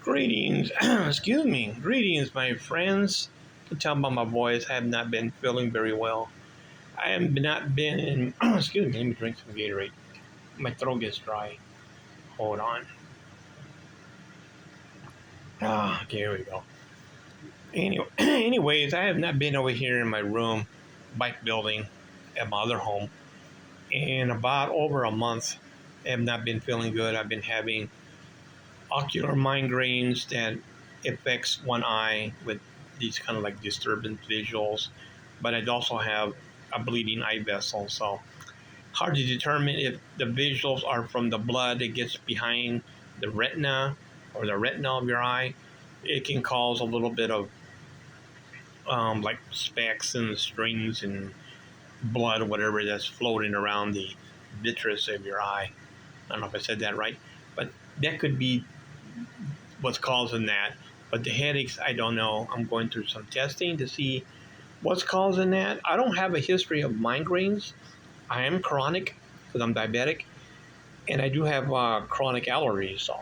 Greetings, greetings, my friends. You can tell by my voice, I have not been feeling very well. I have not been in, excuse me, let me drink some Gatorade. My throat gets dry. Hold on. Okay, here we go. Anyway, anyways, I have not been over here in my room, bike building at my other home in about over a month. I have not been feeling good. I've been having ocular migraines that affects one eye with these kind of like disturbance visuals, but I also have a bleeding eye vessel. So hard to determine if the visuals are from the blood that gets behind the retina or the retina of your eye. It can cause a little bit of like specks and strings and blood or whatever that's floating around the vitreous of your eye. I don't know if I said that right, but that could be what's causing that. But the headaches, I don't know. I'm going through some testing to see what's causing that. I don't have a history of migraines. I am chronic because I'm diabetic, and I do have chronic allergies. So,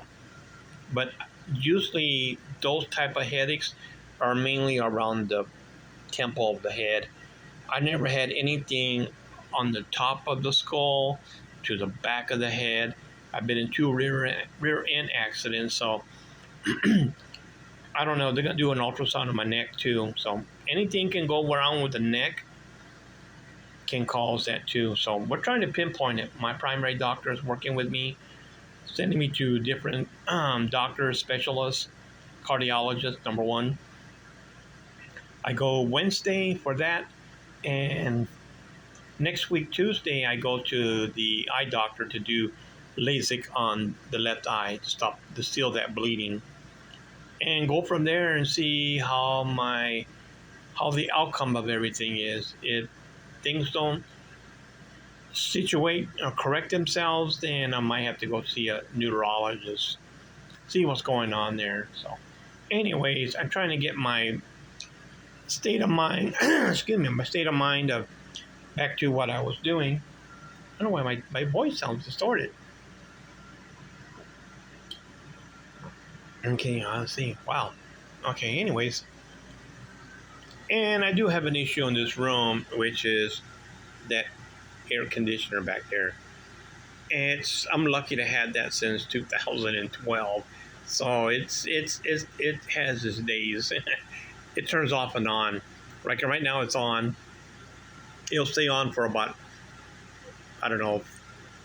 but usually those type of headaches are mainly around the temple of the head. I never had anything on the top of the skull to the back of the head. I've been in two rear end accidents, so I don't know. They're gonna do an ultrasound of my neck too. So anything can go around with the neck can cause that too. So we're trying to pinpoint it. My primary doctor is working with me, sending me to different doctors, specialists, cardiologists. Number one, I go Wednesday for that, and next week Tuesday I go to the eye doctor to do LASIK on the left eye to seal that bleeding, and go from there and see how the outcome of everything is. If things don't situate or correct themselves, then I might have to go see a neurologist, see what's going on there. So, anyways, I'm trying to get my state of mind, my state of mind of back to what I was doing. I don't know why my voice sounds distorted. Okay, let's see. Wow. Okay, anyways. And I do have an issue in this room, which is that air conditioner back there. I'm lucky to have that since 2012, so it has its days. It turns off and on. Right now it's on. It'll stay on for about, I don't know,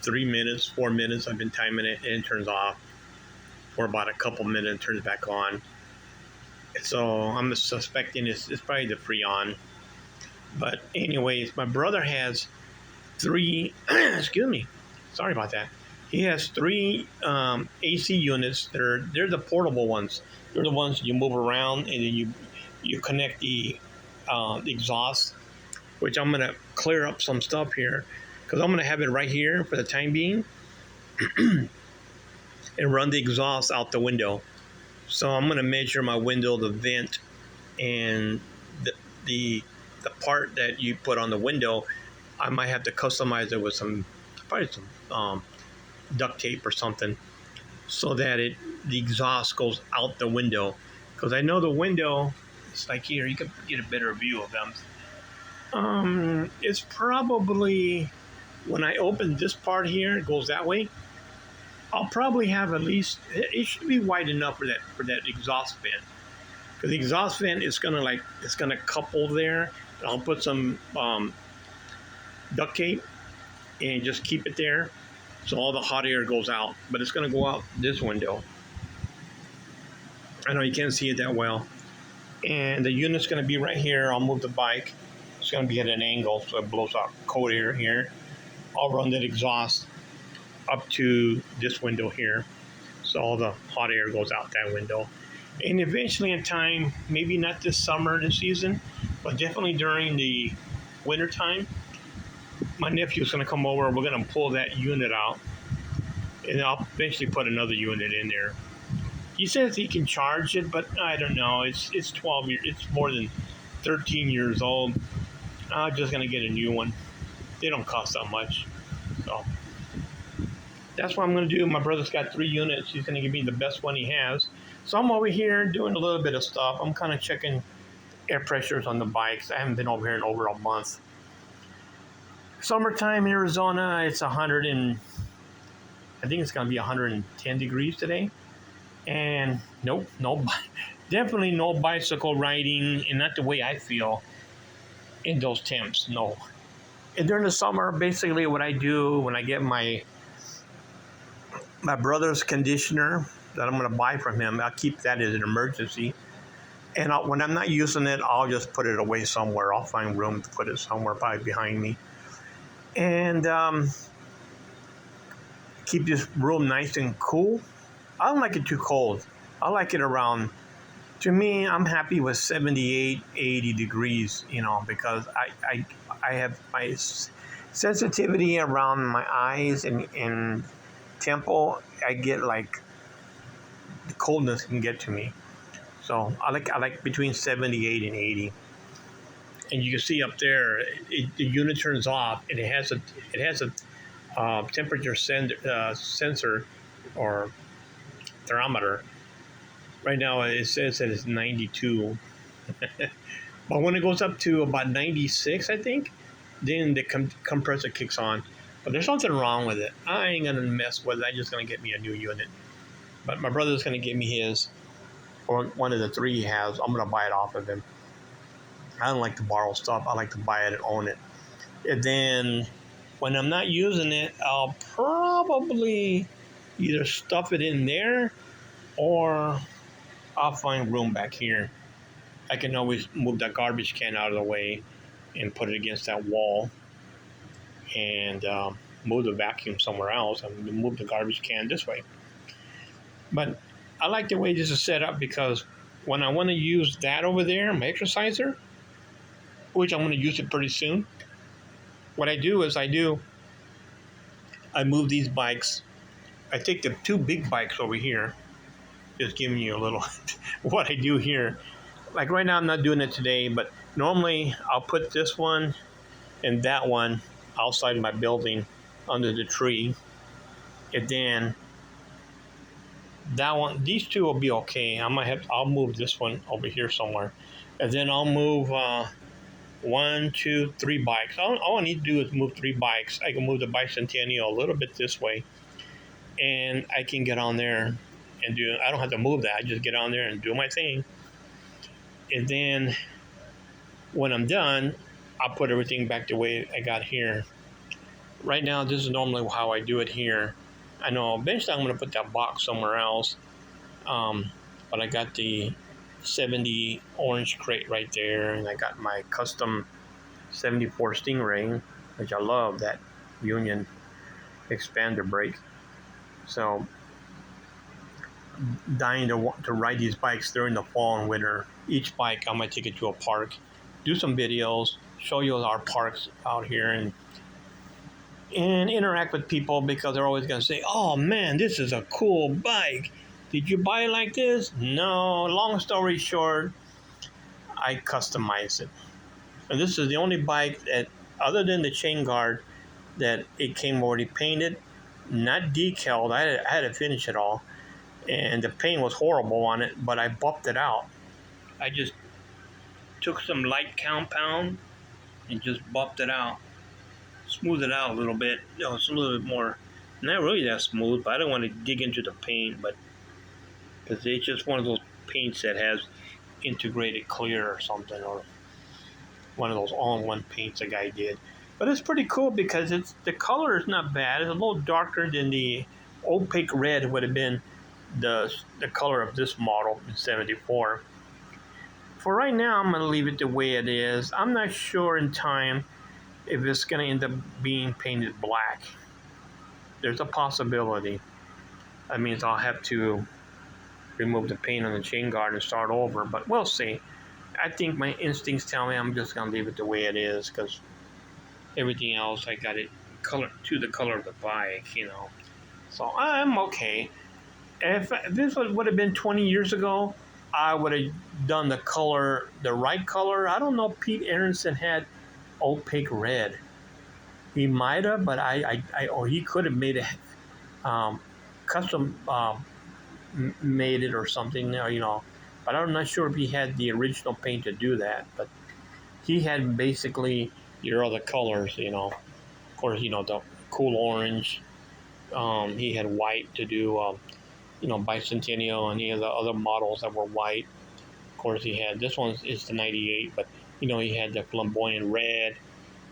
3 minutes, 4 minutes. I've been timing it, and it turns off for about a couple minutes and turns back on. So I'm suspecting it's probably the Freon. But anyways, my brother has three. Excuse me. Sorry about that. He has three AC units. They're the portable ones. They're the ones you move around, and then you connect the exhaust. Which I'm gonna clear up some stuff here because I'm gonna have it right here for the time being, and run the exhaust out the window. So I'm gonna measure my window, the vent, and the part that you put on the window. I might have to customize it with probably some duct tape or something, so that the exhaust goes out the window. Because I know the window, it's like here, you can get a better view of them. It's probably, when I open this part here, it goes that way. I'll probably have at least, it should be wide enough for that exhaust vent. Because the exhaust vent is gonna couple there. I'll put some duct tape and just keep it there so all the hot air goes out. But it's gonna go out this window. I know you can't see it that well. And the unit's gonna be right here. I'll move the bike. It's gonna be at an angle so it blows out cold air here. I'll run that exhaust up to this window here, so all the hot air goes out that window. And eventually in time, maybe not this summer, this season, but definitely during the winter time, my nephew's going to come over and we're going to pull that unit out, and I'll eventually put another unit in there. He says he can charge it, but I don't know. It's 12 years. It's more than 13 years old. I'm just going to get a new one. They don't cost that much. So that's what I'm going to do. My brother's got 3 units. He's going to give me the best one he has. So I'm over here doing a little bit of stuff. I'm kind of checking air pressures on the bikes. I haven't been over here in over a month. Summertime in Arizona, it's 100 and I think it's going to be 110 degrees today. And nope, definitely no bicycle riding, and not the way I feel in those temps. No. And during the summer, basically what I do when I get my brother's conditioner that I'm going to buy from him, I'll keep that as an emergency. And when I'm not using it, I'll just put it away somewhere. I'll find room to put it somewhere probably behind me. And keep this room nice and cool. I don't like it too cold. I like it around, to me, I'm happy with 78, 80 degrees, because I have my sensitivity around my eyes and temple. I get like, the coldness can get to me. So I like between 78 and 80. And you can see up there, the unit turns off, and it has a temperature sensor or thermometer. Right now it says that it's 92. But when it goes up to about 96, I think, then the compressor kicks on. But there's something wrong with it. I ain't going to mess with it. I'm just going to get me a new unit. But my brother's going to give me his, or one of the 3 he has. I'm going to buy it off of him. I don't like to borrow stuff. I like to buy it and own it. And then when I'm not using it, I'll probably either stuff it in there or I'll find room back here. I can always move that garbage can out of the way and put it against that wall and move the vacuum somewhere else and move the garbage can this way. But I like the way this is set up because when I want to use that over there, my exerciser, which I'm going to use it pretty soon, what I do is I move these bikes. I take the 2 big bikes over here, just giving you a little what I do here. Like right now I'm not doing it today, but normally I'll put this one and that one outside my building under the tree. And then that one, these 2 will be okay. I'll move this one over here somewhere. And then I'll move 1, 2, 3 bikes. All I need to do is move 3 bikes. I can move the Bicentennial a little bit this way, and I can get on there and I don't have to move that. I just get on there and do my thing. And then when I'm done, I'll put everything back the way I got here. Right now, this is normally how I do it here. I know eventually I'm going to put that box somewhere else, but I got the 70 orange crate right there, and I got my custom 74 Stingray, which I love, that Union expander brake. So dying to ride these bikes during the fall and winter. Each bike I might take it to a park, do some videos, show you our parks out here, and interact with people, because they're always going to say, oh man, this is a cool bike. Did you buy it like this? No. Long story short, I customized it. And this is the only bike that, other than the chain guard, that it came already painted, not decaled. I had to finish it all. And the paint was horrible on it, but I buffed it out. I just took some light compound and just buffed it out. Smoothed it out a little bit. It's a little bit more, not really that smooth, but I don't want to dig into the paint, but because it's just one of those paints that has integrated clear or something, or one of those all-in-one paints a guy did. But it's pretty cool because the color is not bad. It's a little darker than the opaque red would have been the color of this model in 74. For right now, I'm going to leave it the way it is. I'm not sure in time if it's going to end up being painted black. There's a possibility. That means I'll have to remove the paint on the chain guard and start over, but we'll see. I think my instincts tell me I'm just going to leave it the way it is, because everything else I got it color to the color of the bike, So I'm okay. If this would have been 20 years ago, I would have done the right color. I don't know if Pete Aronson had opaque red. He might have, but he could have made it um, custom made it or something, But I'm not sure if he had the original paint to do that. But he had basically your other colors, Of course, the cool orange. He had white to do, Bicentennial, and he had the other models that were white. Of course, he had this one is the '98, but he had the flamboyant red.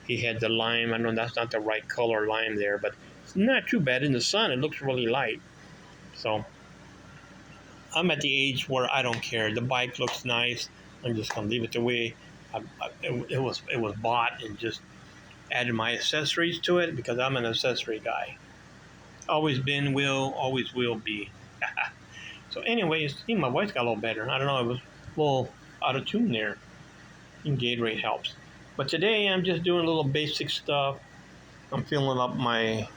He had the lime. I know that's not the right color lime there, but it's not too bad in the sun. It looks really light. So I'm at the age where I don't care. The bike looks nice. I'm just gonna leave it the way it was bought, and just added my accessories to it because I'm an accessory guy. Always been, always will be. So, anyways, my voice got a little better. I don't know. It was a little out of tune there. And Gatorade helps. But today I'm just doing a little basic stuff. I'm filling up my.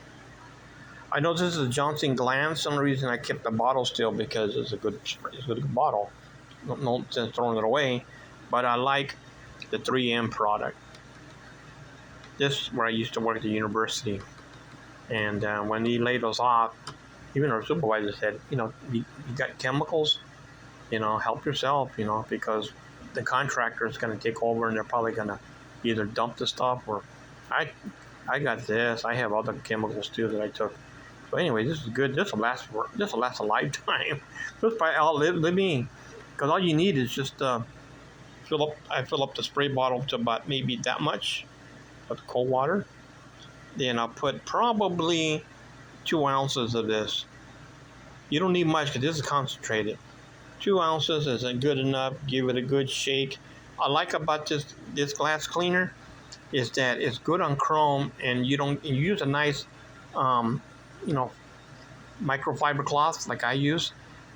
I know this is a Johnson Glance. Some reason I kept the bottle still because it's a good bottle. No sense throwing it away. But I like the 3M product. This is where I used to work at the university. And when he laid us off, even our supervisor said, you got chemicals, help yourself, because the contractor is going to take over and they're probably going to either dump the stuff or I got this. I have other chemicals too that I took. So anyway, this is good. This will last a lifetime. This is probably all living, because all you need is just fill up the spray bottle to about maybe that much of cold water. Then I'll put probably 2 ounces of this. You don't need much because this is concentrated. 2 ounces isn't good enough. Give it a good shake. I like about this glass cleaner is that it's good on chrome, and you use a nice, microfiber cloth like I use,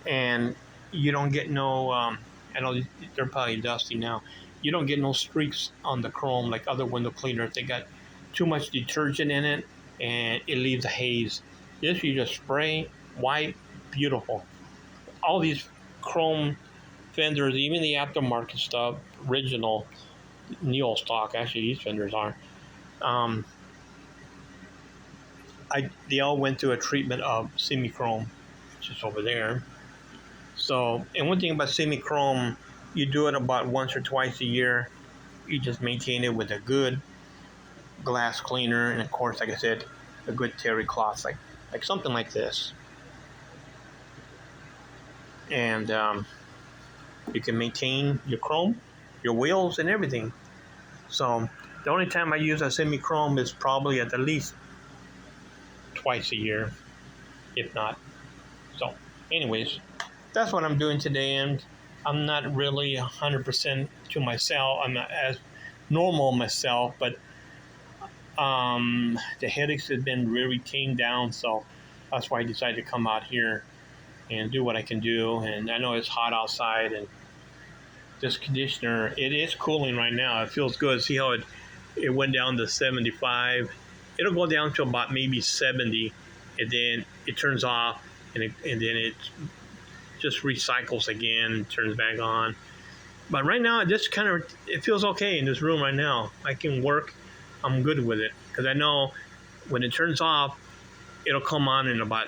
and you don't get no. I know they're probably dusty now. You don't get no streaks on the chrome like other window cleaners. They got too much detergent in it, and it leaves a haze. This you just spray, white, beautiful. All these chrome fenders, even the aftermarket stuff, original Neo stock. Actually, these fenders are. They all went through a treatment of semi-chrome, which is over there. So, and one thing about semi-chrome, you do it about once or twice a year. You just maintain it with a good glass cleaner, and of course, like I said, a good terry cloth, like something like this. And you can maintain your chrome, your wheels, and everything. So the only time I use a semi-chrome is probably at the least twice a year, if not. So anyways, that's what I'm doing today, and I'm not really 100% to myself. I'm not as normal myself, but the headaches have been really tamed down, so that's why I decided to come out here and do what I can do. And I know it's hot outside, and this conditioner, it is cooling right now. It feels good. See how it went down to 75. It'll go down to about maybe 70, and then it turns off, and then it just recycles again and turns back on. But right now, it feels okay in this room right now. I can work. I'm good with it because I know when it turns off, it'll come on in about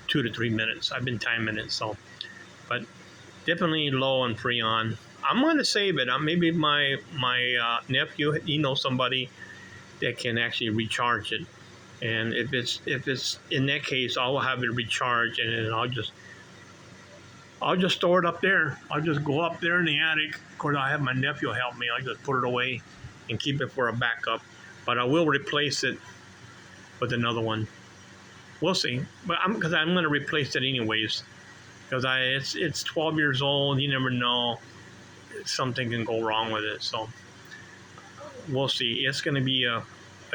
2 to 3 minutes. I've been timing it, so. But definitely low on Freon. I'm going to save it. Maybe my nephew, somebody that can actually recharge it. And if it's in that case, I'll have it recharged, and then I'll just store it up there. I'll just go up there in the attic. Of course, I'll have my nephew help me. I'll just put it away and keep it for a backup. But I will replace it with another one. We'll see. But because I'm going to replace it anyways. Because it's 12 years old. You never know. Something can go wrong with it. So we'll see. It's going to be a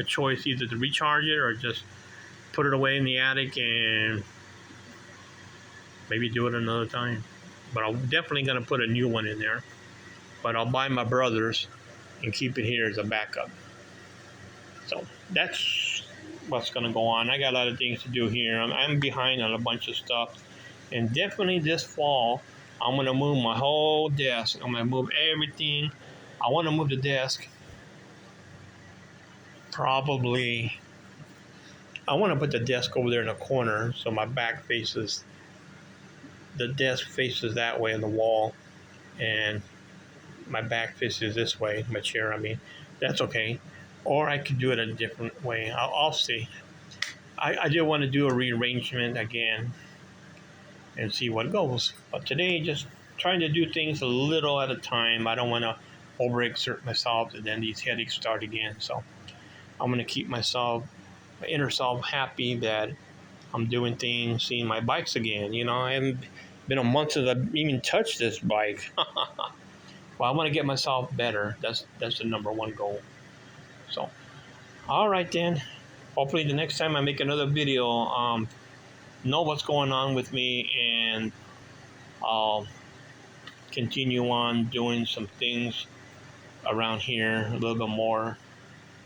choice either to recharge it or just put it away in the attic and maybe do it another time. But I'm definitely going to put a new one in there. But I'll buy my brother's and keep it here as a backup. So that's what's going to go on. I got a lot of things to do here. I'm behind on a bunch of stuff. And definitely this fall, I'm going to move my whole desk. I'm going to move everything. I want to move the desk probably I want to put the desk over there in the corner so my back faces, the desk faces that way in the wall, and my back faces this way, my chair, I mean. That's okay. Or I could do it a different way. I'll see. I do want to do a rearrangement again and see what goes. But today, just trying to do things a little at a time. I don't want to overexert myself and then these headaches start again. So I'm going to keep myself, my inner self, happy that I'm doing things, seeing my bikes again. You know, I haven't been a month since I've even touched this bike. Well, I want to get myself better. That's the number one goal. So, all right then. Hopefully, the next time I make another video, know what's going on with me, and I'll continue on doing some things around here a little bit more,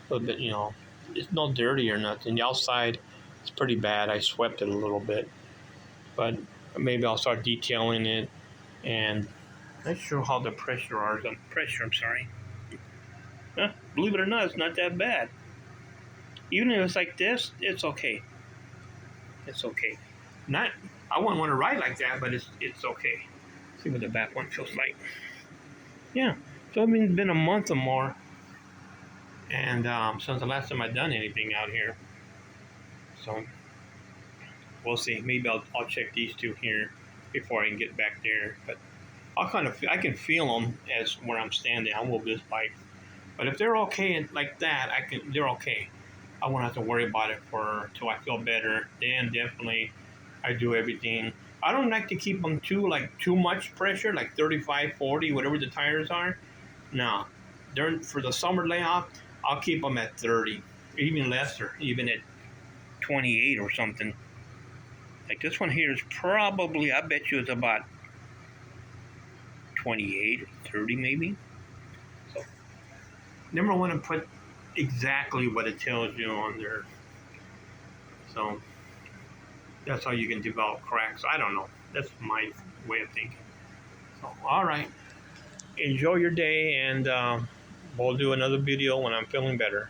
a little bit. You know, it's not dirty or nothing. The outside is pretty bad. I swept it a little bit, but maybe I'll start detailing it. And not sure how the pressure are. I'm sorry. Huh? Believe it or not, it's not that bad. Even if it's like this, it's okay. It's okay. Not, I wouldn't want to ride like that, but it's okay. See what the back one feels like. Yeah. So it's been a month or more, and since the last time I've done anything out here. So we'll see. Maybe I'll check these two here before I can get back there. But I can feel them as where I'm standing. I move this bike, but if they're okay like that, they're okay. I won't have to worry about it till I feel better. Then definitely I do everything. I don't like to keep them too much pressure, like 35, 40, whatever the tires are. No, for the summer layoff, I'll keep them at 30, even lesser, even at 28 or something. Like this one here is probably, I bet you it's about 28, 30 maybe. So never want to put exactly what it tells you on there. So that's how you can develop cracks. I don't know. That's my way of thinking. So, all right. Enjoy your day, and we'll do another video when I'm feeling better.